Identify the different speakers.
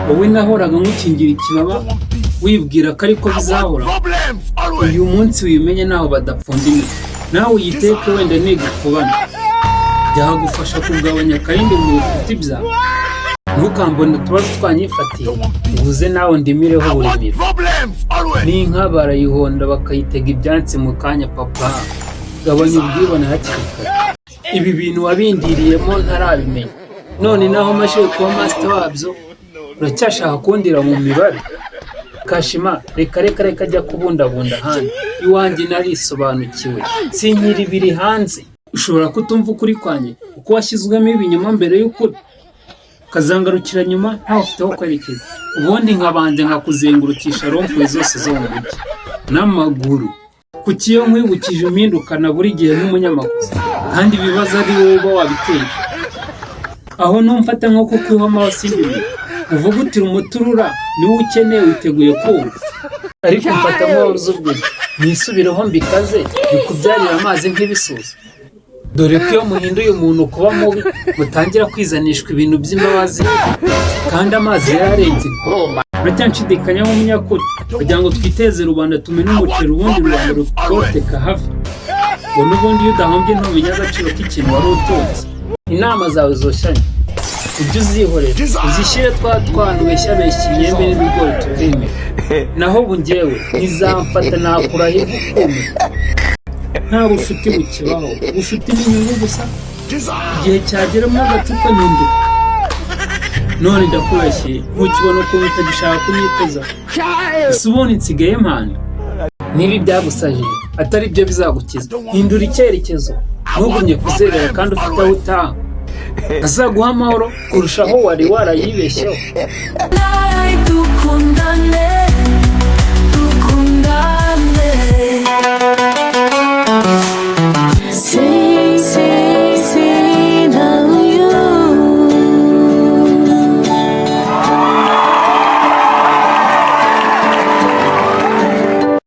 Speaker 1: wowe nahoraga nkukingira ikibaba wibwira ko ariko bizahora. Uyu munsi wimenye naho badapfunda imitwe, nawe uyiteke wenda nigukubana, byagufasha kugabanya akarindi mu bifuti byawe. Ntukambone utubazo twanyifatiye nguze nawe ndimireho buri miro. N'inka barayihonda bakayitega ibyansi mu kanya papa, gabanya ubwibone hakiri kare. Ibi bintu wabindiriyemo ntarabimenya, none naho mashiye kuba master wabyo uracyashaka kundira mu mibare. Kashima reka ajya kubundabunda handi, iwanjye narisobanukiwe sinkiri biri hanze. Ushobora kutumva ukuri kwanye uko washyizwemo ibinyoma mbere y'ukuri, kazangarukira nyuma ntawe ufite aho kwerekeza, ubundi nkabanje nkakuzengurukisha rompuwe zose zo mu mujyi n'amaguru. Kuki iyo nkwibukije impindukana buri gihe nk'umunyamakosa, kandi ibibazo ari wowe uba wabiteye? Aho numfata nko kukwihoma wasimbiye, uvuga uti umuturura niwo ukeneye witeguye kumva, ariko mfata nk'uwabuze ubwenge nisubireho mbikaze bikubyarira amazi nk'ibisusa. Dore ko iyo muhinduye umuntu kuba mubi mutangira kwizanishwa ibintu by'imbabazi, kandi amazi yararenze kuroma. Uracyanshidikanya nk'umunyakuri kugira ngo twiteze rubanda tumene umuceri, ubundi rubanda rutoteka hafi, ngo n'ubundi iyo udahombye ntumenya agaciro k'ikintu wari utunze. Inama zawe zoshanye ujye uzihorera, uzishyire twa twana ubeshyabeshya imyembe n'ibigori tukemera. Naho ubu njyewe ntizamfata nakuraho ivu kumira. Nta bushuti bukibaho, ubushuti n'inyungu gusa. Igihe cyageramo agacupa nyunduka. None ndakubashye ntukibona uko utagishaka kunyitoza. Ese ubundi nsigaye mpanda? Niba byagusajije atari byo bizagukiza, hindura icyerekezo. Ntugumye kuzerera kandi ufite aho utaha, azaguha amahoro kurushaho wari warayibeshyeho.